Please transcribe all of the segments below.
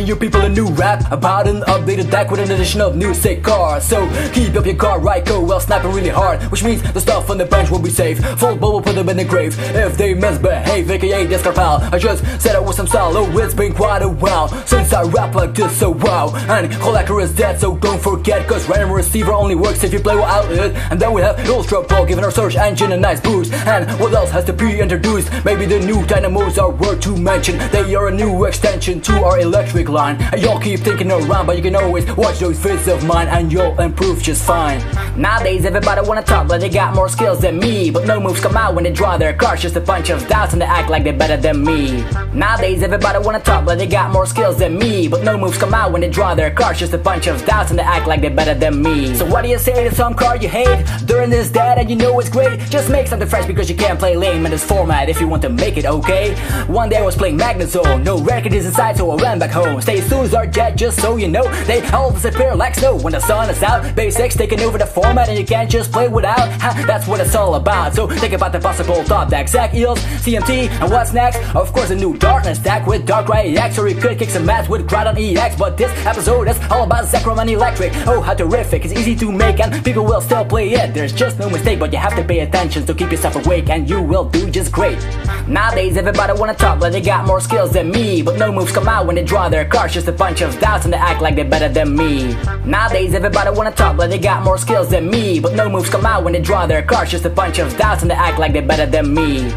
you people a new rap about an updated deck with an addition of new sick cards. So keep up your card, Raikou while sniping really hard, which means the stuff on the bench will be safe. Full bubble, put them in the grave if they misbehave, aka discard pal. I just said it with some style, oh it's been quite a while since I rap like this, so wow. And Collector is dead, so don't forget, cause random receiver only works if you play without it. And then we have Ultra Ball giving our search engine a nice boost. And what else has to be introduced? Maybe the new dynamos are worth to mention. They are a new extension to our electric line. And y'all keep thinking around, but you can always watch those vids of mine and you'll improve just fine. Nowadays everybody wanna talk like they got more skills than me, but no moves come out when they draw their cards, just a bunch of doubts and they act like they're better than me. Nowadays everybody wanna talk like they got more skills than me, but no moves come out when they draw their cards, just a bunch of doubts and they act like they're better than me. So what do you say to some card you hate? During this dead and you know it's great, just make something fresh because you can't play lame in this format if you want to make it, okay? One day I was playing Magnezone, no record is inside, so I ran back home. Stay soon are jet, just so you know, they all disappear like snow when the sun is out. Basics taking over the format and you can't just play without. That's what it's all about, so think about the possible top deck. ZekEels, CMT, and what's next? Of course a new Darkness deck with Darkrai EX, or you could kick some ass with Groudon EX. But this episode is all about Zekrom and Electric. Oh how terrific, it's easy to make and people will still play it. There's just no mistake, but you have to pay attention to keep yourself awake and you will do just great. Nowadays everybody wanna talk like they got more skills than me, but no moves come out when they draw their cards, just a bunch of doubts and they act like they're better than me. Nowadays everybody wanna talk like they got more skills than me, but no moves come out when they draw their cards, just a bunch of doubts and they act like they're better than me.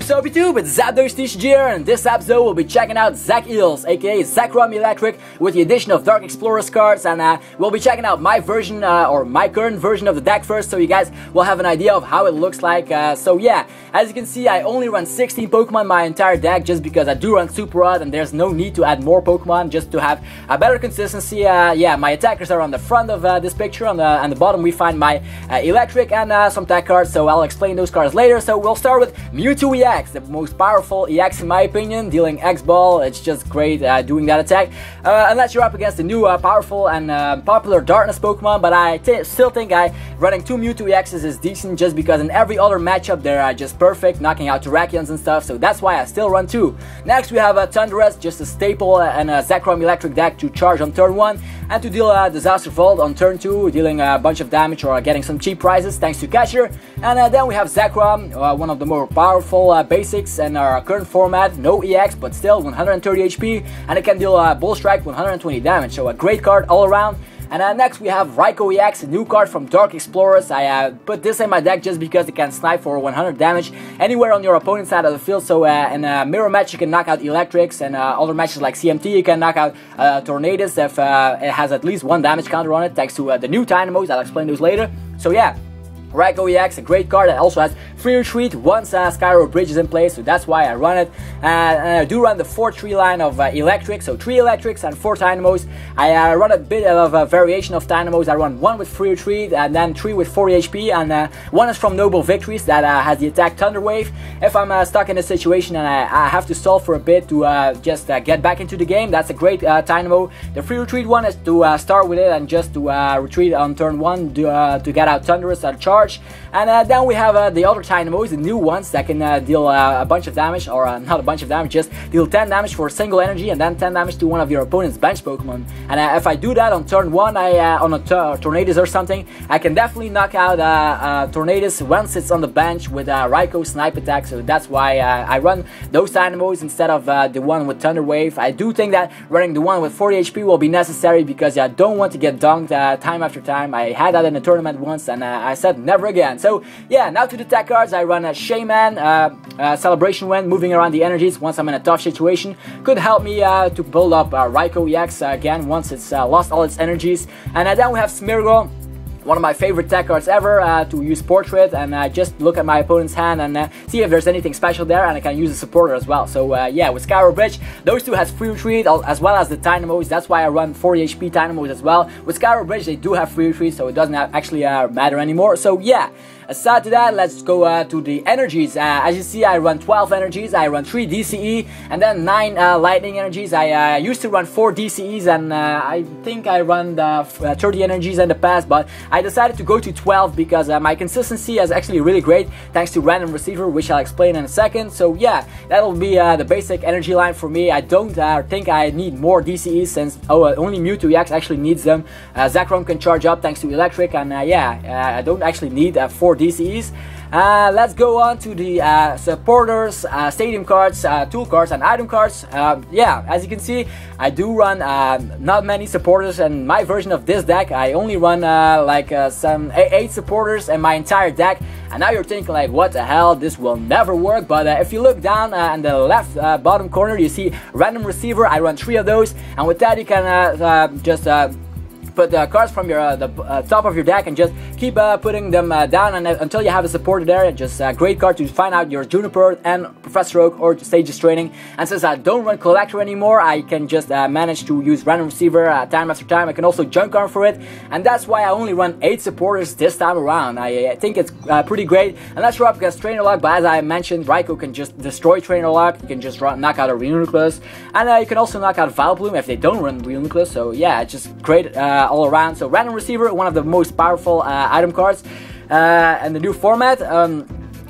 Sup YouTube, it's ZapdosTCG here, and this episode we'll be checking out ZekEels, aka Zekrom Electric, with the addition of Dark Explorers cards, and we'll be checking out my version, or my current version of the deck first, so you guys will have an idea of how it looks like. So yeah, as you can see, I only run 16 Pokemon in my entire deck, just because I do run Super Rod, and there's no need to add more Pokemon, just to have a better consistency. Yeah, my attackers are on the front of this picture, on the bottom we find my Electric and some tech cards, so I'll explain those cards later. So we'll start with Mewtwo EX. The most powerful EX in my opinion, dealing X-Ball. It's just great doing that attack, unless you're up against the new powerful and popular Darkness Pokemon, but I still think running 2 Mewtwo EXs is decent, just because in every other matchup they're just perfect, knocking out Terrakions and stuff, so that's why I still run 2. Next we have Thundurus, just a staple and a Zekrom Electric deck to charge on turn 1 and to deal Disaster Vault on turn 2, dealing a bunch of damage or getting some cheap prizes thanks to Catcher. And then we have Zekrom, one of the more powerful basics in our current format, no EX but still 130 HP, and it can deal Bull Strike 120 damage, so a great card all around. And next we have Raikou EX, a new card from Dark Explorers. I put this in my deck just because it can snipe for 100 damage anywhere on your opponent's side of the field. So in a mirror match you can knock out Electrics, and other matches like CMT you can knock out Tornadus if it has at least 1 damage counter on it, thanks to the new Dynamos. I'll explain those later. So yeah, Raikou EX, a great card that also has free retreat once Skyro Bridge is in place, so that's why I run it. And I do run the 4-3 line of Electric, so 3 Electrics and 4 Dynamos. I run a bit of a variation of Dynamos. I run 1 with free retreat and then 3 with 40 HP, and 1 is from Noble Victories that has the attack Thunder Wave. If I'm stuck in a situation and I have to stall for a bit to just get back into the game, that's a great Dynamo. The free retreat one is to start with it and just to retreat on turn 1 to get out Thundurus at charge. And then we have the other Dynamos, the new ones that can deal a bunch of damage, or not a bunch of damage, just deal 10 damage for a single energy and then 10 damage to one of your opponent's bench Pokemon. And if I do that on turn 1, on a Tornadus or something, I can definitely knock out Tornadus once it's on the bench with Raikou Snipe Attack, so that's why I run those Dynamos instead of the one with Thunder Wave. I do think that running the one with 40 HP will be necessary, because I don't want to get dunked time after time. I had that in a tournament once and I said never again. So yeah, now to the tech cards. I run a Shaman, Celebration Wind, moving around the energies once I'm in a tough situation. Could help me to build up Raikou EX again once it's lost all its energies. And then we have Smeargle, one of my favorite tech cards ever, to use Portrait and just look at my opponent's hand and see if there's anything special there, and I can use a supporter as well. So yeah, with Skyro Bridge, those two has free retreat as well as the Dynamos. That's why I run 40 HP Dynamos as well. With Skyro Bridge they do have free retreat, so it doesn't actually matter anymore. So yeah, Aside to that, let's go to the energies. As you see, I run 12 energies, I run 3 DCE, and then 9 lightning energies. I used to run 4 DCEs, and I think I run the 30 energies in the past, but I decided to go to 12 because my consistency is actually really great thanks to random receiver, which I'll explain in a second. So yeah, that'll be the basic energy line for me. I don't think I need more DCEs since only Mewtwo EX actually needs them. Zekrom can charge up thanks to electric, and yeah, I don't actually need 4 DCEs. Let's go on to the supporters, stadium cards, tool cards, and item cards. Yeah, as you can see, I do run not many supporters in my version of this deck. I only run like some 8 supporters in my entire deck. And now you're thinking like, what the hell, this will never work. But if you look down in the left bottom corner, you see random receiver. I run 3 of those, and with that you can just put the cards from your top of your deck and just keep putting them down and until you have a supporter there. Just a great card to find out your Juniper and Professor Oak or Stages Training. And since I don't run Collector anymore, I can just manage to use random receiver time after time. I can also junk arm for it, and that's why I only run 8 supporters this time around. I think it's pretty great, and that's right because Trainer Lock. But as I mentioned, Raikou can just destroy Trainer Lock. You can just knock out a Reuniclus, and you can also knock out Vileplume if they don't run Reuniclus. So yeah, it's just great all around. So random receiver, one of the most powerful item cards in the new format.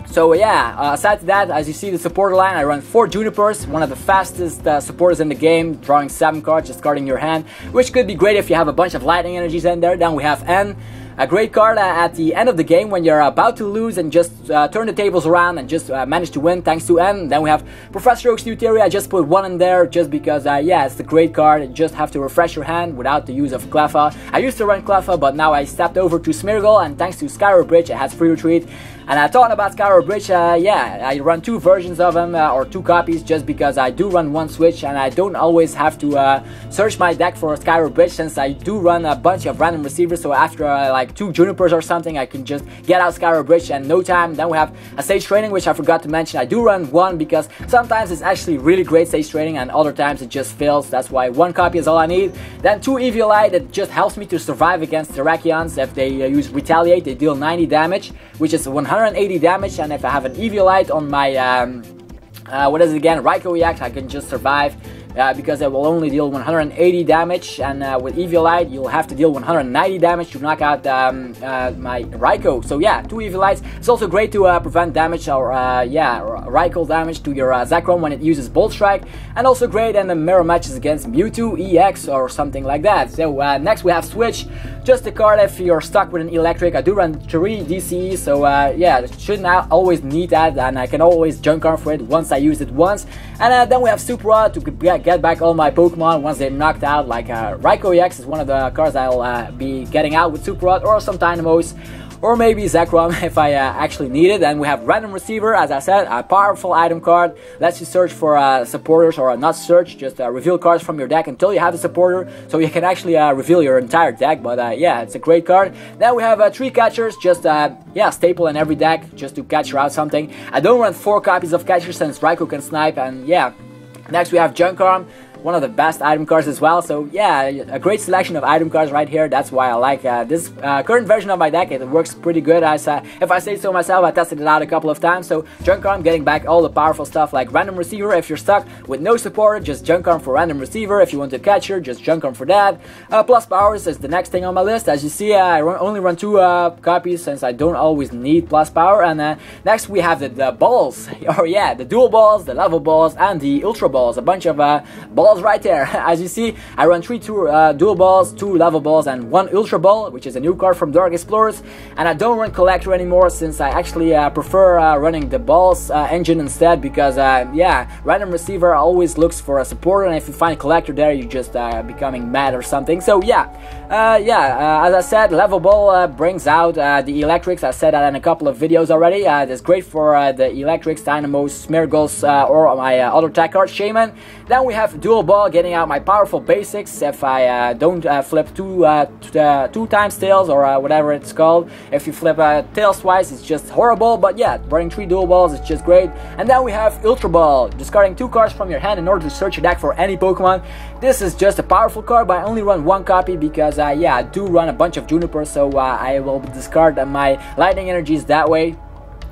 So yeah, aside to that, as you see the supporter line, I run 4 Junipers, one of the fastest supporters in the game, drawing 7 cards, discarding your hand, which could be great if you have a bunch of lightning energies in there. Then we have N, a great card at the end of the game when you're about to lose and just turn the tables around and just manage to win thanks to N. Then we have Professor Oak's new theory. I just put 1 in there just because, yeah, it's a great card. You just have to refresh your hand without the use of Cleffa. I used to run Cleffa, but now I stepped over to Smeargle, and thanks to Skyro Bridge, it has free retreat. And I thought about Skyro Bridge, yeah, I run 2 versions of him, or 2 copies, just because I do run 1 switch, and I don't always have to search my deck for Skyro Bridge, since I do run a bunch of random receivers. So after like 2 Junipers or something, I can just get out Skyro Bridge in no time. Then we have a Stage Training, which I forgot to mention. I do run 1 because sometimes it's actually really great Stage Training, and other times it just fails. That's why 1 copy is all I need. Then 2 Eviolite, that just helps me to survive against the Terrakions. If they use Retaliate, they deal 90 damage, which is 180 damage, and if I have an Eviolite on my what is it again, Raikou EX, I can just survive because it will only deal 180 damage, and with Eviolite you'll have to deal 190 damage to knock out my Raikou. So yeah, 2 Eviolites. It's also great to prevent damage, or yeah, Raikou damage to your Zekrom when it uses Bolt Strike, and also great in the mirror matches against Mewtwo EX or something like that. So next we have Switch, just a card if you're stuck with an electric. I do run 3 DCE, so yeah, should not always need that, and I can always junk arm for it once I use it once. And then we have Super Rod to get back all my Pokemon once they're knocked out. Like Raikou EX is one of the cards I'll be getting out with Super Rod, or some Dynamos, or maybe Zekrom if I actually need it. And we have Random Receiver, as I said, a powerful item card. Lets you search for supporters, or not search, just reveal cards from your deck until you have a supporter, so you can actually reveal your entire deck. But yeah, it's a great card. Then we have 3 catchers, just yeah, staple in every deck, just to catcher out something. I don't run 4 copies of catcher since Raikou can snipe, and yeah. Next we have Junk Arm, one of the best item cards as well. So yeah, a great selection of item cards right here. That's why I like this current version of my deck. It works pretty good. As if I say so myself, I tested it out a couple of times. So Junk Arm, getting back all the powerful stuff like Random Receiver. If you're stuck with no supporter, just Junk Arm for Random Receiver. If you want to catcher, just Junk Arm for that. Plus Powers is the next thing on my list. As you see, I only run 2 copies since I don't always need Plus Power. And next we have the balls, or yeah, the dual balls, the level balls, and the ultra balls. A bunch of balls right there. As you see, I run 3 dual balls, 2 level balls, and 1 ultra ball, which is a new card from Dark Explorers. And I don't run collector anymore, since I actually prefer running the balls engine instead, because yeah, Random Receiver always looks for a supporter, and if you find collector there, you're just becoming mad or something. So yeah, as I said, level ball brings out the electrics. I said that in a couple of videos already. That's great for the electrics, Dynamos, Smeargles, or my other tech card, Shaman. Then we have dual dual ball, getting out my powerful basics if I don't flip two times tails or whatever it's called. If you flip tails twice, it's just horrible, but yeah, running 3 dual balls is just great. And then we have Ultra Ball, discarding 2 cards from your hand in order to search your deck for any Pokemon. This is just a powerful card, but I only run 1 copy because yeah, I do run a bunch of Juniper, so I will discard my lightning energies that way.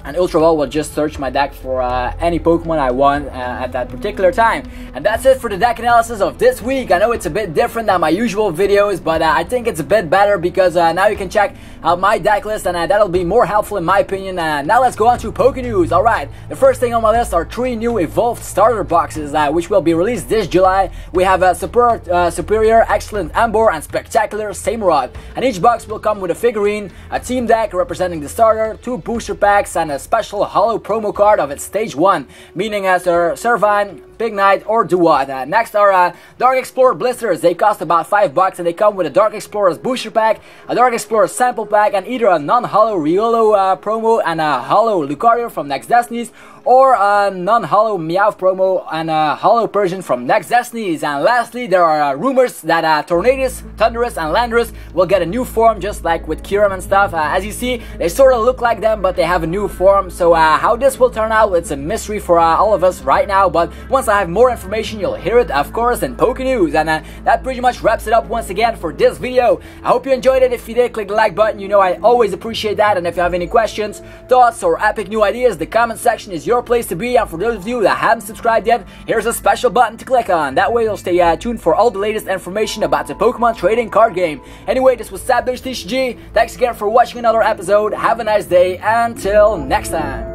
And Ultra Ball will just search my deck for any Pokemon I want at that particular time. And that's it for the deck analysis of this week. I know it's a bit different than my usual videos, but I think it's a bit better because now you can check out my deck list, and that'll be more helpful in my opinion. Now let's go on to Poké-News. Alright, the first thing on my list are 3 new Evolved starter boxes which will be released this July. We have a Superior, Excellent Ambor, and Spectacular Samurott. And each box will come with a figurine, a team deck representing the starter, 2 booster packs, and a special holo promo card of its stage 1, meaning as Servine, Big Knight, or Duat. Next are Dark Explorer blisters. They cost about $5 and they come with a Dark Explorer's booster pack, a Dark Explorer sample pack, and either a non-holo Riolo promo and a holo Lucario from Next Destinies, or a non-holo Meowth promo and a holo Persian from Next Destinies. And lastly, there are rumors that Tornadus, Thundurus, and Landorus will get a new form, just like with Kyurem and stuff. As you see, they sort of look like them, but they have a new form. So how this will turn out, it's a mystery for all of us right now. But once I have more information, you'll hear it, of course, in Poké-News. And that pretty much wraps it up once again for this video. I hope you enjoyed it. If you did, click the like button. You know I always appreciate that. And if you have any questions, thoughts, or epic new ideas, the comment section is your place to be. And for those of you that haven't subscribed yet, here's a special button to click on. That way you'll stay tuned for all the latest information about the Pokemon trading card game. Anyway, this was ZapdosTCG. Thanks again for watching another episode. Have a nice day. Until next time.